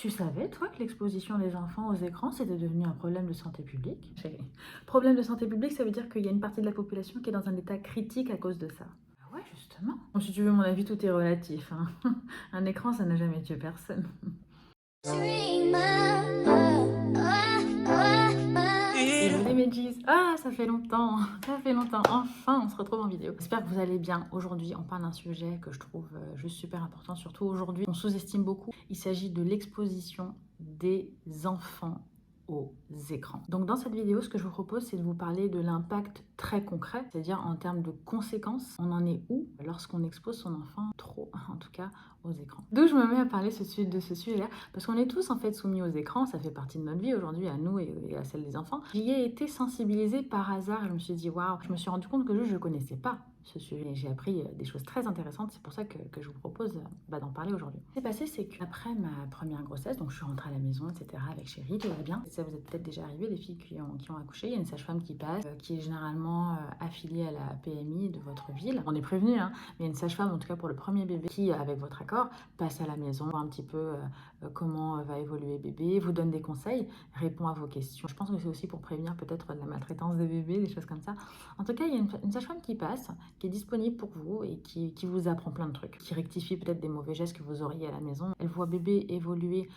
Tu savais, toi, que l'exposition des enfants aux écrans, c'était devenu un problème de santé publique? Problème de santé publique, ça veut dire qu'il y a une partie de la population qui est dans un état critique à cause de ça. Ah ouais, justement. Bon, si tu veux mon avis, tout est relatif, hein. Un écran, ça n'a jamais tué personne. Hello les Medjis. Ah, ça fait longtemps, enfin on se retrouve en vidéo. J'espère que vous allez bien. Aujourd'hui, on parle d'un sujet que je trouve juste super important, surtout aujourd'hui. On sous-estime beaucoup. Il s'agit de l'exposition des enfants aux écrans. Donc dans cette vidéo, ce que je vous propose, c'est de vous parler de l'impact très concret, c'est-à-dire en termes de conséquences. On en est où lorsqu'on expose son enfant trop, en tout cas, aux écrans. D'où je me mets à parler de ce sujet-là, parce qu'on est tous en fait soumis aux écrans, ça fait partie de notre vie aujourd'hui, à nous et à celle des enfants. J'y ai été sensibilisée par hasard, je me suis dit waouh, je me suis rendu compte que je ne connaissais pas ce sujet. J'ai appris des choses très intéressantes, c'est pour ça que je vous propose d'en parler aujourd'hui. Ce qui s'est passé, c'est qu'après ma première grossesse, donc je suis rentrée à la maison, etc., avec chérie, tout va bien. Ça vous est peut-être déjà arrivé, les filles qui ont accouché, il y a une sage-femme qui passe, qui est généralement affiliée à la PMI de votre ville. On est prévenu, hein, mais il y a une sage-femme, en tout cas pour le premier bébé, qui, avec votre accord, passe à la maison, voir un petit peu comment va évoluer bébé, vous donne des conseils, répond à vos questions. Je pense que c'est aussi pour prévenir peut-être de la maltraitance des bébés, des choses comme ça. En tout cas, il y a une sage-femme qui passe, qui est disponible pour vous et qui vous apprend plein de trucs, qui rectifie peut-être des mauvais gestes que vous auriez à la maison. Elle voit bébé évoluer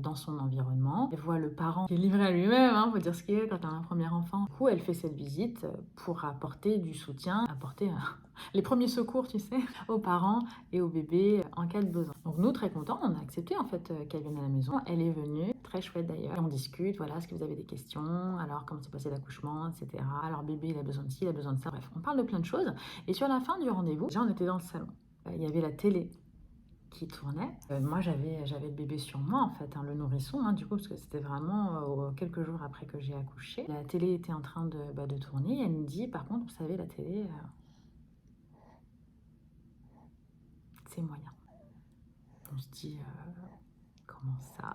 dans son environnement, elle voit le parent qui est livré à lui-même, hein, faut dire ce qu'il est quand on a un premier enfant. Du coup, elle fait cette visite pour apporter du soutien, apporter les premiers secours, tu sais, aux parents et au bébé en cas de besoin. Donc nous, très contents, on a accepté en fait qu'elle vienne à la maison. Elle est venue, très chouette d'ailleurs. Et on discute, voilà, est-ce que vous avez des questions? Alors, comment s'est passé l'accouchement, etc. Alors, bébé, il a besoin de ci, il a besoin de ça. Bref, on parle de plein de choses. Et sur la fin du rendez-vous, déjà, on était dans le salon. Il y avait la télé qui tournait. Moi, j'avais le bébé sur moi, en fait, hein, le nourrisson, hein, du coup, parce que c'était vraiment quelques jours après que j'ai accouché. La télé était en train de tourner. Et elle me dit, par contre, vous savez, la télé, c'est moyen. On se dit, comment ça?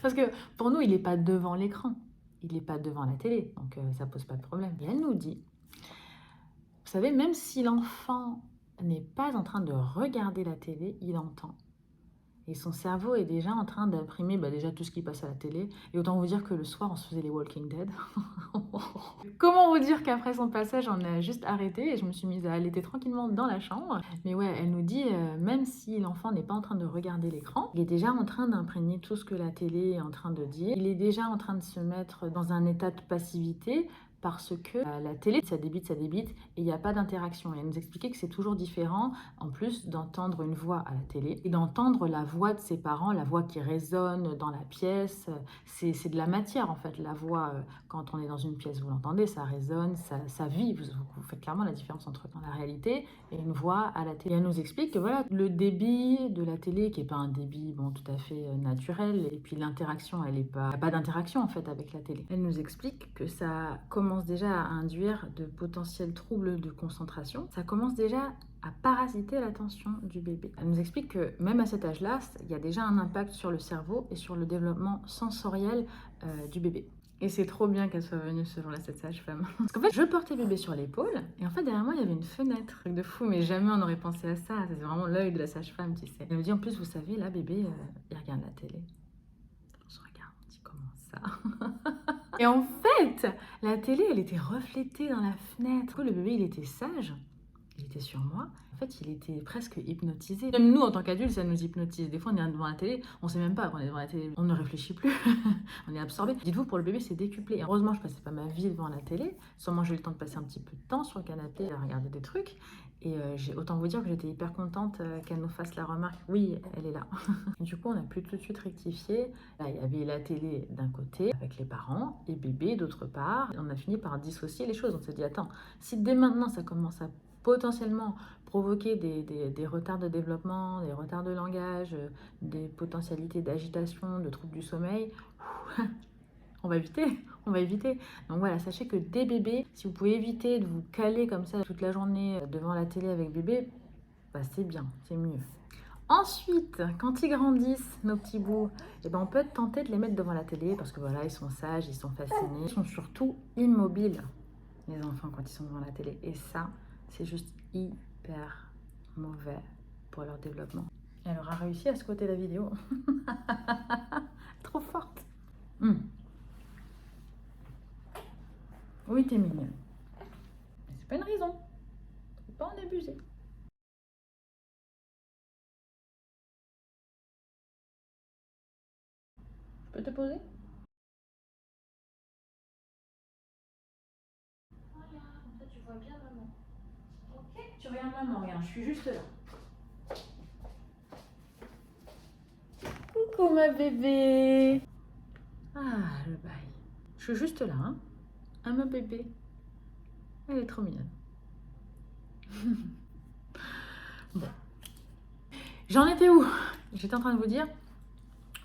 Parce que pour nous, il n'est pas devant l'écran, il n'est pas devant la télé, donc ça pose pas de problème. Et elle nous dit, vous savez, même si l'enfant n'est pas en train de regarder la télé, il entend. Et son cerveau est déjà en train d'imprimer déjà tout ce qui passe à la télé. Et autant vous dire que le soir, on se faisait les Walking Dead. Comment vous dire qu'après son passage, on a juste arrêté et je me suis mise à allaiter tranquillement dans la chambre. Mais ouais, elle nous dit, même si l'enfant n'est pas en train de regarder l'écran, il est déjà en train d'imprégner tout ce que la télé est en train de dire. Il est déjà en train de se mettre dans un état de passivité parce que la télé, ça débite, et il n'y a pas d'interaction. Et elle nous expliquait que c'est toujours différent, en plus, d'entendre une voix à la télé et d'entendre la voix de ses parents, la voix qui résonne dans la pièce. C'est de la matière, en fait, la voix. Quand on est dans une pièce, vous l'entendez, ça résonne, ça vit. Vous faites clairement la différence entre dans la réalité et une voix à la télé. Et elle nous explique que voilà, le débit de la télé, qui n'est pas un débit bon, tout à fait naturel, et puis l'interaction, il n'y a pas d'interaction en fait avec la télé. Elle nous explique que ça commence déjà à induire de potentiels troubles de concentration. Ça commence déjà à parasiter l'attention du bébé. Elle nous explique que même à cet âge-là, il y a déjà un impact sur le cerveau et sur le développement sensoriel du bébé. Et c'est trop bien qu'elle soit venue ce jour-là, cette sage-femme. Parce qu'en fait, je portais bébé sur l'épaule, et en fait, derrière moi, il y avait une fenêtre. Truc de fou, mais jamais on n'aurait pensé à ça. C'est vraiment l'œil de la sage-femme, tu sais. Elle me dit, en plus, vous savez, là, bébé, il regarde la télé. On se regarde, on dit, comment ça? Et en fait, la télé, elle était reflétée dans la fenêtre. Du coup, le bébé, il était sage. Il était sur moi. En fait, il était presque hypnotisé. Même nous, en tant qu'adultes, ça nous hypnotise. Des fois, on est devant la télé, on sait même pas qu'on est devant la télé. On ne réfléchit plus. On est absorbé. Dites-vous, pour le bébé, c'est décuplé. Et heureusement, je passais pas ma vie devant la télé. Sûrement, j'ai eu le temps de passer un petit peu de temps sur le canapé à regarder des trucs. Et autant vous dire que j'étais hyper contente qu'elle nous fasse la remarque. Oui, elle est là. Du coup, on a pu tout de suite rectifier. Là, il y avait la télé d'un côté, avec les parents, et bébé d'autre part. Et on a fini par dissocier les choses. On s'est dit, attends, si dès maintenant, ça commence à potentiellement provoquer des retards de développement, des retards de langage, des potentialités d'agitation, de troubles du sommeil, on va éviter, on va éviter. Donc voilà, sachez que dès bébé, si vous pouvez éviter de vous caler comme ça toute la journée devant la télé avec bébé, bah c'est bien, c'est mieux. Ensuite, quand ils grandissent, nos petits bouts, eh ben on peut tenter de les mettre devant la télé parce que voilà, ils sont sages, ils sont fascinés, ils sont surtout immobiles, les enfants, quand ils sont devant la télé. Et ça, c'est juste hyper mauvais pour leur développement. Elle aura réussi à squatter la vidéo. Trop forte. Oui, t'es mignonne. Mais c'est pas une raison. Faut pas en abuser. Je peux te poser? Voilà, comme ça tu vois bien maman. Ok, tu regardes maman, regarde, je suis juste là. Coucou ma bébé. Ah, le bail. Je suis juste là, hein. Ah, ma bébé. Elle est trop mignonne. Bon. J'en étais où? J'étais en train de vous dire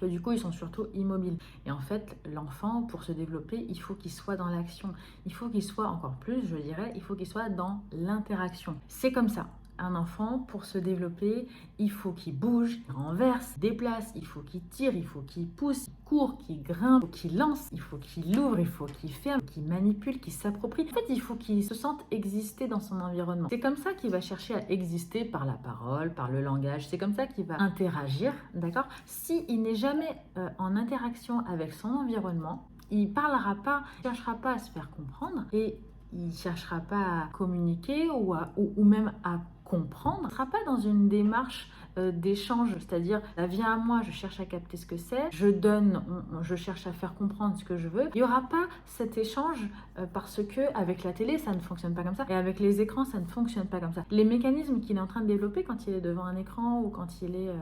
que du coup, ils sont surtout immobiles. Et en fait, l'enfant, pour se développer, il faut qu'il soit dans l'action. Il faut qu'il soit, encore plus, je dirais, il faut qu'il soit dans l'interaction. C'est comme ça. Un enfant, pour se développer, il faut qu'il bouge, qu'il renverse, déplace, il faut qu'il tire, il faut qu'il pousse, qu'il court, qu'il grimpe, qu'il lance, il faut qu'il ouvre, il faut qu'il ferme, qu'il manipule, qu'il s'approprie. En fait, il faut qu'il se sente exister dans son environnement. C'est comme ça qu'il va chercher à exister par la parole, par le langage. C'est comme ça qu'il va interagir, d'accord? S'il n'est jamais en interaction avec son environnement, il ne parlera pas, il ne cherchera pas à se faire comprendre et il ne cherchera pas à communiquer ou même à comprendre. Il ne sera pas dans une démarche d'échange, c'est-à-dire viens à moi, je cherche à capter ce que c'est, je donne, je cherche à faire comprendre ce que je veux. Il n'y aura pas cet échange parce que avec la télé, ça ne fonctionne pas comme ça et avec les écrans, ça ne fonctionne pas comme ça. Les mécanismes qu'il est en train de développer quand il est devant un écran ou quand il est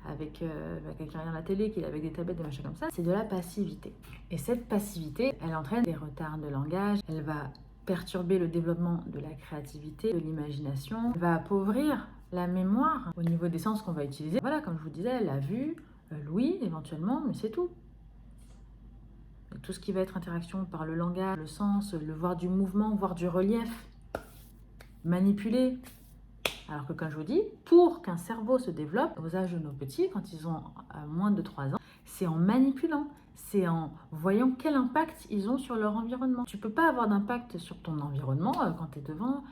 avec quelqu'un derrière la télé, qu'il est avec des tablettes, des machins comme ça, c'est de la passivité. Et cette passivité, elle entraîne des retards de langage, elle va perturber le développement de la créativité, de l'imagination, va appauvrir la mémoire au niveau des sens qu'on va utiliser. Voilà, comme je vous disais, la vue, l'ouïe éventuellement, mais c'est tout. Et tout ce qui va être interaction par le langage, le sens, le voir du mouvement, voir du relief, manipuler. Alors que comme je vous dis, pour qu'un cerveau se développe, aux âges de nos petits, quand ils ont moins de 3 ans, c'est en manipulant. C'est en voyant quel impact ils ont sur leur environnement. Tu ne peux pas avoir d'impact sur ton environnement quand tu es devant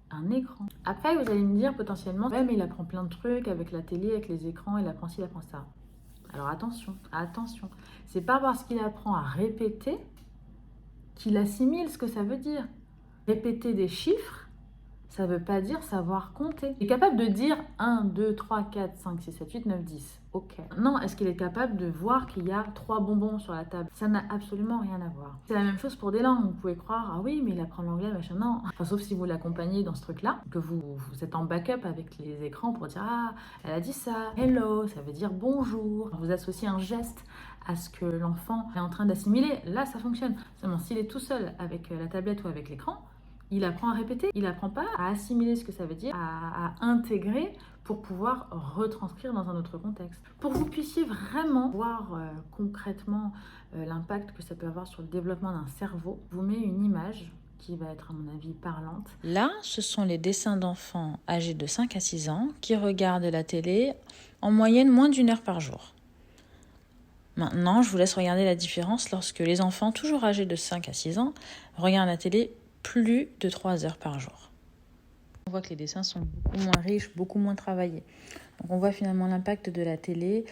un écran. Après, vous allez me dire potentiellement, ouais, mais il apprend plein de trucs avec la télé, avec les écrans, il apprend ci, il apprend ça. Alors attention, attention. C'est pas parce qu'il apprend à répéter qu'il assimile ce que ça veut dire. Répéter des chiffres, ça ne veut pas dire savoir compter. Il est capable de dire 1, 2, 3, 4, 5, 6, 7, 8, 9, 10. Ok. Non, est-ce qu'il est capable de voir qu'il y a 3 bonbons sur la table? Ça n'a absolument rien à voir. C'est la même chose pour des langues. Vous pouvez croire, ah oui, mais il apprend l'anglais, machin. Non. Enfin, sauf si vous l'accompagnez dans ce truc-là, que vous êtes en backup avec les écrans pour dire, ah, elle a dit ça, hello, ça veut dire bonjour. Vous associez un geste à ce que l'enfant est en train d'assimiler. Là, ça fonctionne. Seulement, s'il est tout seul avec la tablette ou avec l'écran, il apprend à répéter, il n'apprend pas à assimiler ce que ça veut dire, à intégrer pour pouvoir retranscrire dans un autre contexte. Pour que vous puissiez vraiment voir concrètement l'impact que ça peut avoir sur le développement d'un cerveau, je vous mets une image qui va être à mon avis parlante. Là, ce sont les dessins d'enfants âgés de 5 à 6 ans qui regardent la télé en moyenne moins d'1 heure par jour. Maintenant, je vous laisse regarder la différence lorsque les enfants, toujours âgés de 5 à 6 ans, regardent la télé plus de 3 heures par jour. On voit que les dessins sont beaucoup moins riches, beaucoup moins travaillés. Donc on voit finalement l'impact de la télé,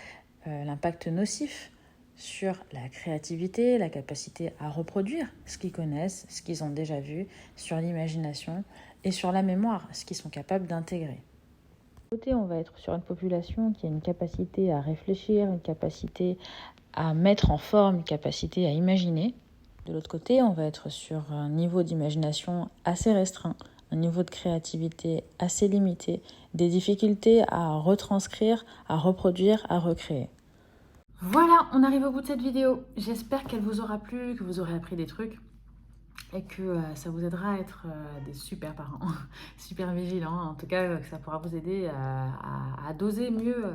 l'impact nocif sur la créativité, la capacité à reproduire ce qu'ils connaissent, ce qu'ils ont déjà vu, sur l'imagination et sur la mémoire, ce qu'ils sont capables d'intégrer. D'un côté, on va être sur une population qui a une capacité à réfléchir, une capacité à mettre en forme, une capacité à imaginer. De l'autre côté, on va être sur un niveau d'imagination assez restreint, un niveau de créativité assez limité, des difficultés à retranscrire, à reproduire, à recréer. Voilà, on arrive au bout de cette vidéo. J'espère qu'elle vous aura plu, que vous aurez appris des trucs et que ça vous aidera à être des super parents, super vigilants. En tout cas, que ça pourra vous aider à doser mieux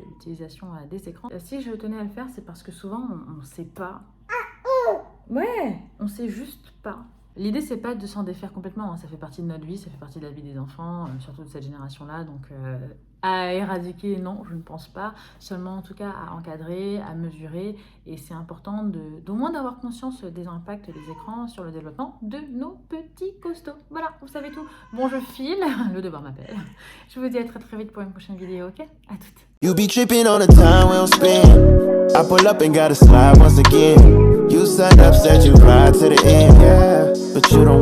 l'utilisation des écrans. Si je tenais à le faire, c'est parce que souvent, on ne sait pas. Ouais, on sait juste pas. L'idée, c'est pas de s'en défaire complètement. Ça fait partie de notre vie, ça fait partie de la vie des enfants, surtout de cette génération-là. Donc, À éradiquer, non, je ne pense pas. Seulement, en tout cas, à encadrer, à mesurer. Et c'est important d'au moins d'avoir conscience des impacts des écrans sur le développement de nos petits costauds. Voilà, vous savez tout. Bon, je file, le devoir m'appelle. Je vous dis à très très vite pour une prochaine vidéo, ok? À toutes. You be tripping on the time we don't spend. I pull up and gotta slide once again. You signed up, said you ride to the end, yeah. But you don't